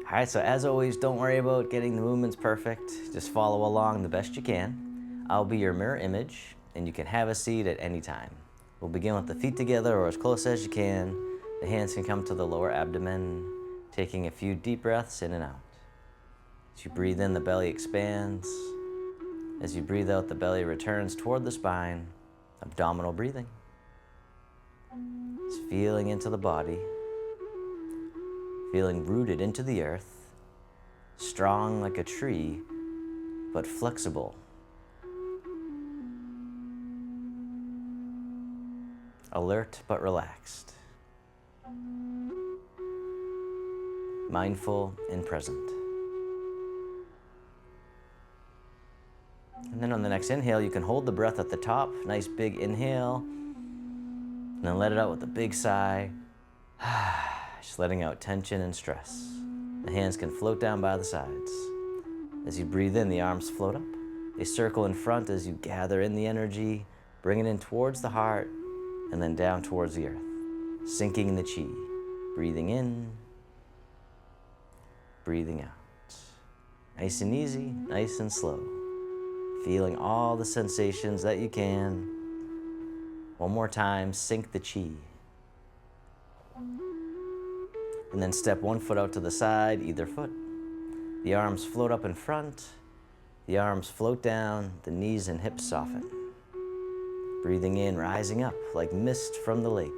All right, so as always, don't worry about getting the movements perfect. Just follow along the best you can. I'll be your mirror image, and you can have a seat at any time. We'll begin with the feet together or as close as you can. The hands can come to the lower abdomen, taking a few deep breaths in and out. As you breathe in, the belly expands. As you breathe out, the belly returns toward the spine. Abdominal breathing. Just feeling into the body. Feeling rooted into the earth. Strong like a tree, but flexible. Alert but relaxed. Mindful and present. And then on the next inhale, you can hold the breath at the top. Nice big inhale. And then let it out with a big sigh. Just letting out tension and stress. The hands can float down by the sides. As you breathe in, the arms float up. They circle in front as you gather in the energy, bring it in towards the heart, and then down towards the earth. Sinking the chi. Breathing in, breathing out. Nice and easy, nice and slow. Feeling all the sensations that you can. One more time, sink the chi. And then step one foot out to the side, either foot. The arms float up in front. The arms float down, the knees and hips soften. Breathing in, rising up like mist from the lake.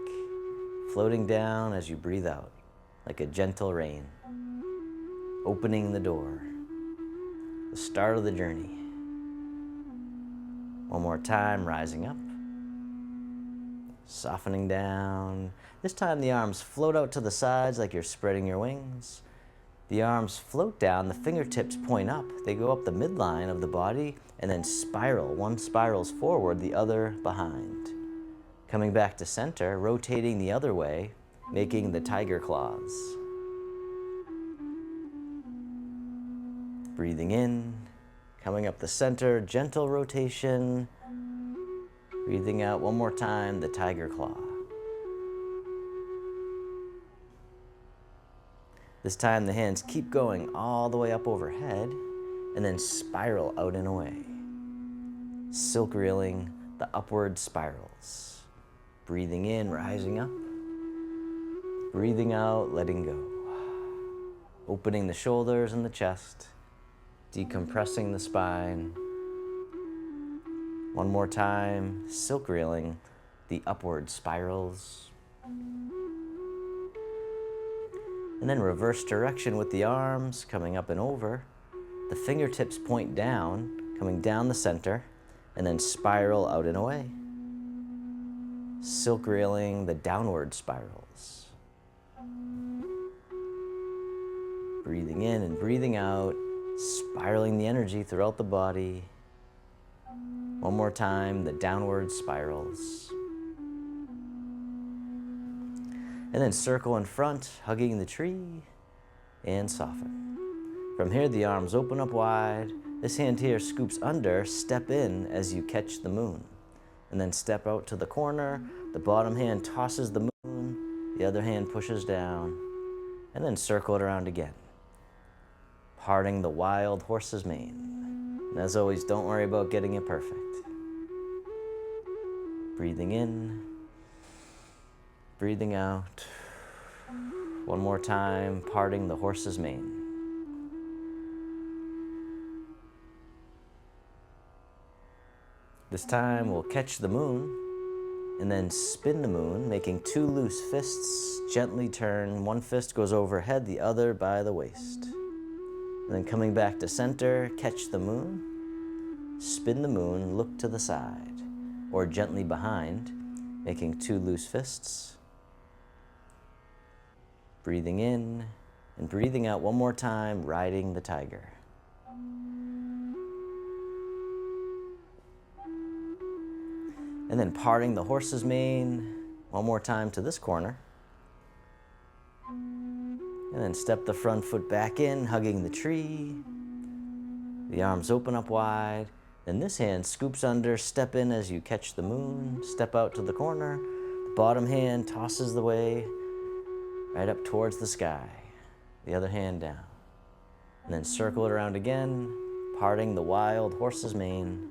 Floating down as you breathe out, like a gentle rain. Opening the door. The start of the journey. One more time, rising up. Softening down. This time the arms float out to the sides like you're spreading your wings. The arms float down, the fingertips point up. They go up the midline of the body and then spiral. One spirals forward, the other behind. Coming back to center, rotating the other way, making the tiger claws. Breathing in, coming up the center, gentle rotation. Breathing out one more time, the tiger claw. This time the hands keep going all the way up overhead and then spiral out and away. Silk reeling the upward spirals. Breathing in, rising up. Breathing out, letting go. Opening the shoulders and the chest. Decompressing the spine. One more time, silk reeling the upward spirals. And then reverse direction with the arms coming up and over. The fingertips point down, coming down the center, and then spiral out and away. Silk reeling the downward spirals. Breathing in and breathing out, spiraling the energy throughout the body. One more time, the downward spirals. And then circle in front, hugging the tree, and soften. From here, the arms open up wide. This hand here scoops under, step in as you catch the moon. And then step out to the corner. The bottom hand tosses the moon, the other hand pushes down, and then circle it around again. Parting the wild horse's mane. And as always, don't worry about getting it perfect. Breathing in, breathing out. One more time, parting the horse's mane. This time we'll catch the moon and then spin the moon, making two loose fists. Gently turn. One fist goes overhead, the other by the waist. And then coming back to center, catch the moon, spin the moon, look to the side, or gently behind, making two loose fists. Breathing in and breathing out one more time, riding the tiger. And then parting the horse's mane one more time to this corner. And then step the front foot back in, hugging the tree. The arms open up wide. Then this hand scoops under, step in as you catch the moon, step out to the corner. The bottom hand tosses the way right up towards the sky. The other hand down. And then circle it around again, parting the wild horse's mane,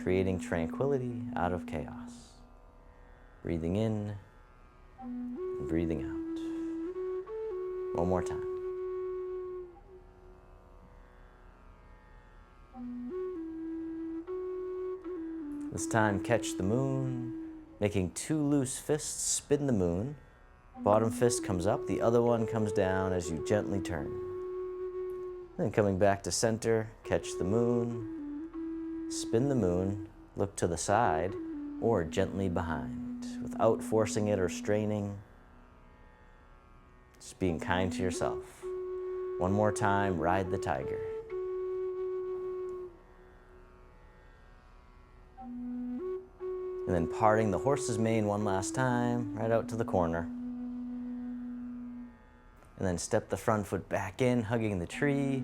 creating tranquility out of chaos. Breathing in and breathing out. One more time. This time, catch the moon, making 2 loose fists spin the moon. Bottom fist comes up, the other one comes down as you gently turn. Then coming back to center, catch the moon, spin the moon, look to the side or gently behind without forcing it or straining. Just being kind to yourself. One more time, ride the tiger. And then parting the horse's mane one last time, right out to the corner. And then step the front foot back in, hugging the tree.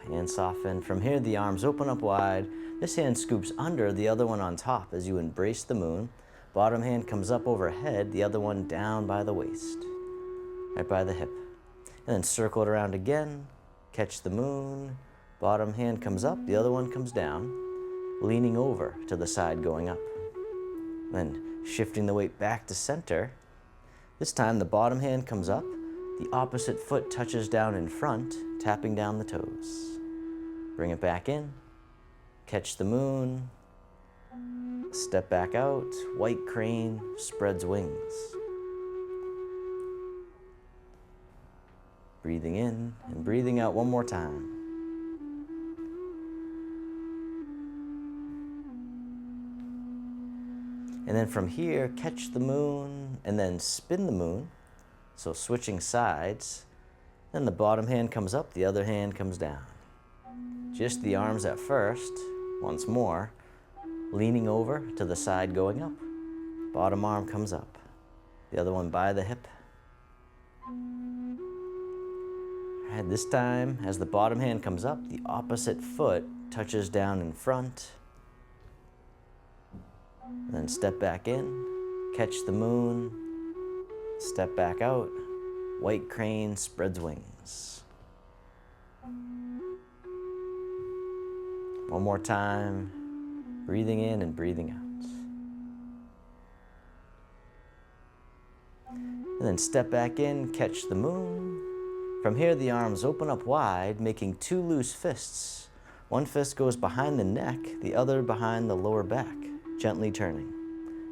And soften. From here, the arms open up wide. This hand scoops under, the other one on top as you embrace the moon. Bottom hand comes up overhead, the other one down by the waist, right by the hip. And then circle it around again, catch the moon. Bottom hand comes up, the other one comes down, leaning over to the side going up. Then shifting the weight back to center. This time the bottom hand comes up, the opposite foot touches down in front, tapping down the toes. Bring it back in, catch the moon, step back out, white crane, spreads wings. Breathing in and breathing out one more time. And then from here, catch the moon and then spin the moon. So switching sides. Then the bottom hand comes up, the other hand comes down. Just the arms at first, once more, leaning over to the side going up. Bottom arm comes up, the other one by the hip. And this time, as the bottom hand comes up, the opposite foot touches down in front. And then step back in, catch the moon, step back out, white crane spreads wings. One more time, breathing in and breathing out. And then step back in, catch the moon. From here, the arms open up wide, making 2 loose fists. One fist goes behind the neck, the other behind the lower back, gently turning.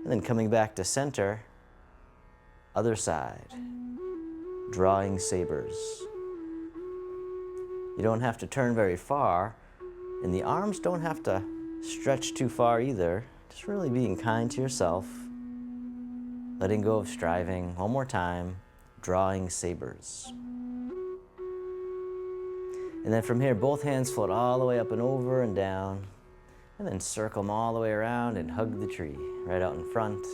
And then coming back to center, other side, drawing sabers. You don't have to turn very far, and the arms don't have to stretch too far either. Just really being kind to yourself, letting go of striving. One more time, drawing sabers. And then from here, both hands float all the way up and over and down, and then circle them all the way around and hug the tree right out in front.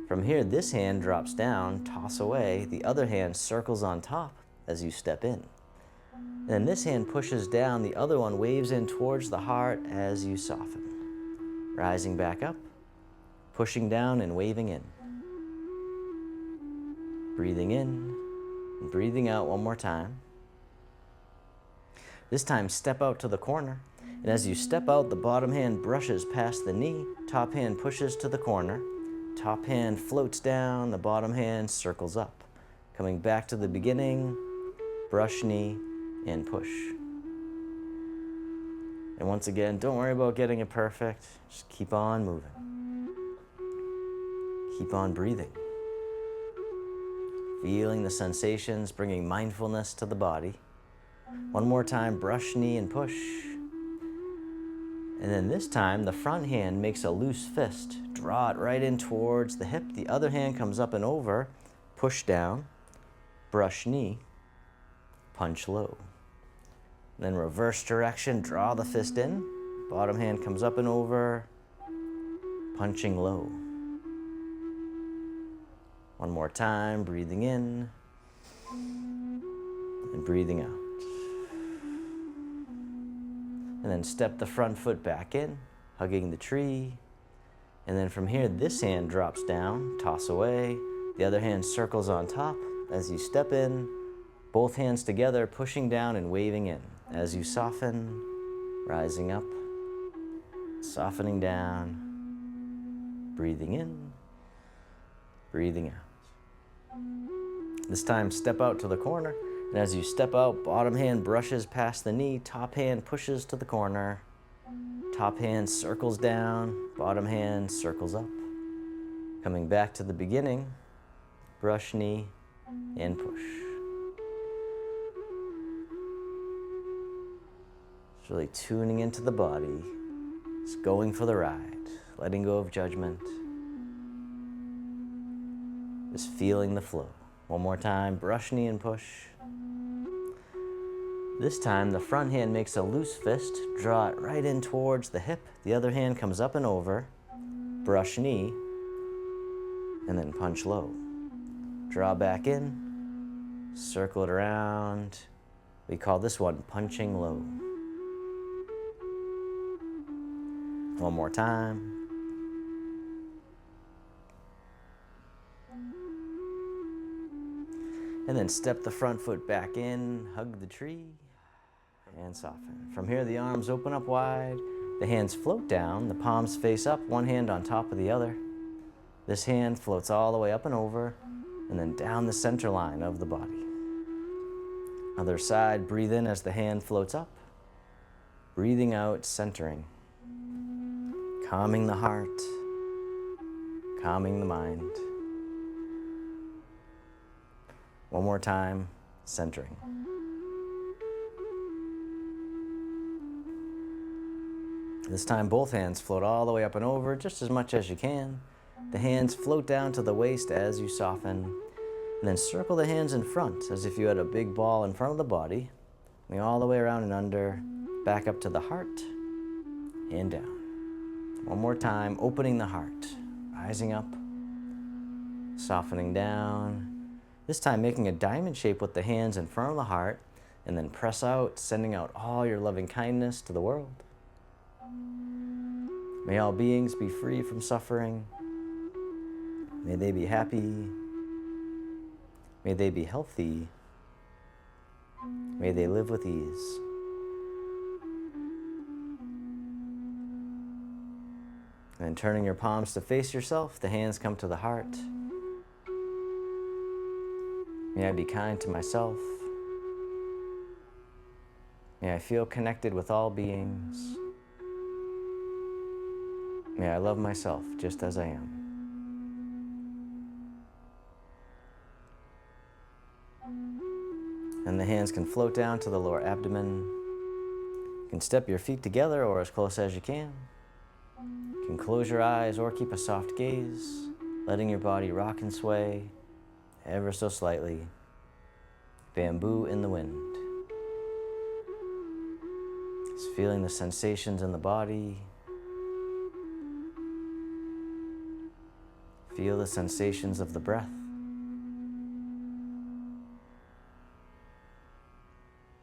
From here, this hand drops down, toss away. The other hand circles on top as you step in. And then this hand pushes down, the other one waves in towards the heart as you soften. Rising back up, pushing down and waving in. Breathing in and breathing out one more time. This time, step out to the corner. And as you step out, the bottom hand brushes past the knee, top hand pushes to the corner. Top hand floats down, the bottom hand circles up. Coming back to the beginning, brush knee and push. And once again, don't worry about getting it perfect. Just keep on moving. Keep on breathing. Feeling the sensations, bringing mindfulness to the body. One more time, brush knee and push. And then this time, the front hand makes a loose fist. Draw it right in towards the hip. The other hand comes up and over. Push down, brush knee, punch low. Then reverse direction, draw the fist in. Bottom hand comes up and over, punching low. One more time, breathing in and breathing out. And then step the front foot back in, hugging the tree. And then from here, this hand drops down, toss away. The other hand circles on top as you step in, Both hands together, pushing down and waving in. As you soften, rising up, softening down, breathing in, breathing out. This time, step out to the corner, and as you step out, bottom hand brushes past the knee, top hand pushes to the corner, top hand circles down, bottom hand circles up. Coming back to the beginning, brush knee and push. It's really tuning into the body, just going for the ride, letting go of judgment, just feeling the flow. One more time, brush knee and push. This time, the front hand makes a loose fist, draw it right in towards the hip. The other hand comes up and over, brush knee, and then punch low. Draw back in, circle it around. We call this one punching low. One more time. And then step the front foot back in, hug the tree, and soften. From here, the arms open up wide, the hands float down, the palms face up, one hand on top of the other. This hand floats all the way up and over, and then down the center line of the body. Other side, breathe in as the hand floats up, breathing out, centering, calming the heart, calming the mind. One more time, centering. This time, both hands float all the way up and over, just as much as you can. The hands float down to the waist as you soften, and then circle the hands in front as if you had a big ball in front of the body. Going all the way around and under, back up to the heart, and down. One more time, opening the heart, rising up, softening down. This time, making a diamond shape with the hands in front of the heart, and then press out, sending out all your loving kindness to the world. May all beings be free from suffering. May they be happy. May they be healthy. May they live with ease. And turning your palms to face yourself, the hands come to the heart. May I be kind to myself. May I feel connected with all beings. May I love myself just as I am. And the hands can float down to the lower abdomen. You can step your feet together or as close as you can. You can close your eyes or keep a soft gaze, letting your body rock and sway ever so slightly. Bamboo in the wind. Just feeling the sensations in the body. Feel the sensations of the breath.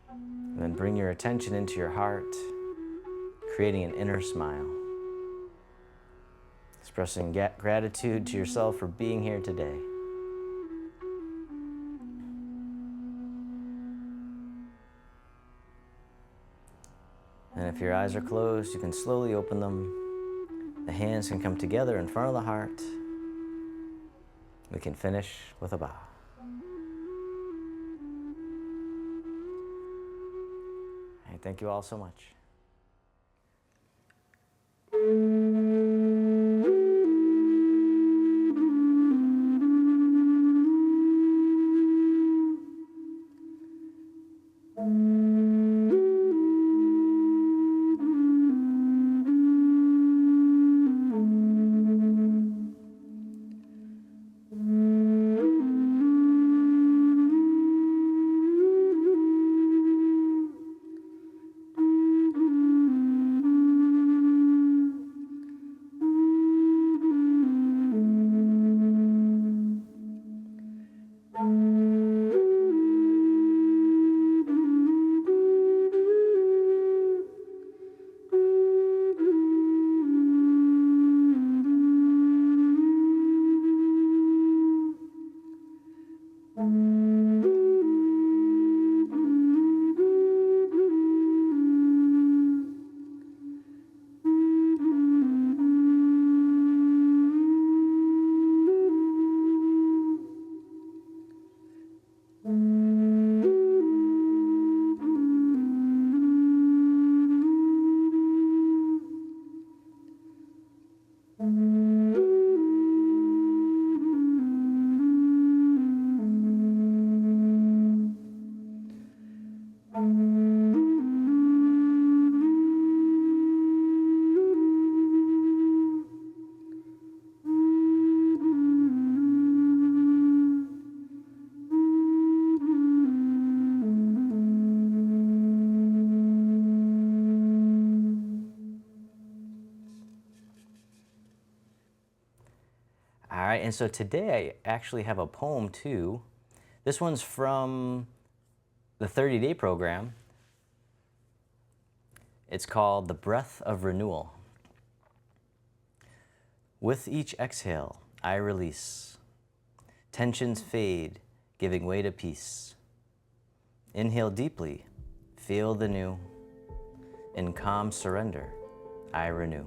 And then bring your attention into your heart, creating an inner smile. Expressing gratitude to yourself for being here today. And if your eyes are closed, you can slowly open them. The hands can come together in front of the heart. We can finish with a bow. Hey, thank you all so much. All right, and so today I actually have a poem too. This one's from the 30-day program. It's called The Breath of Renewal. With each exhale, I release. Tensions fade, giving way to peace. Inhale deeply, feel the new. In calm surrender, I renew.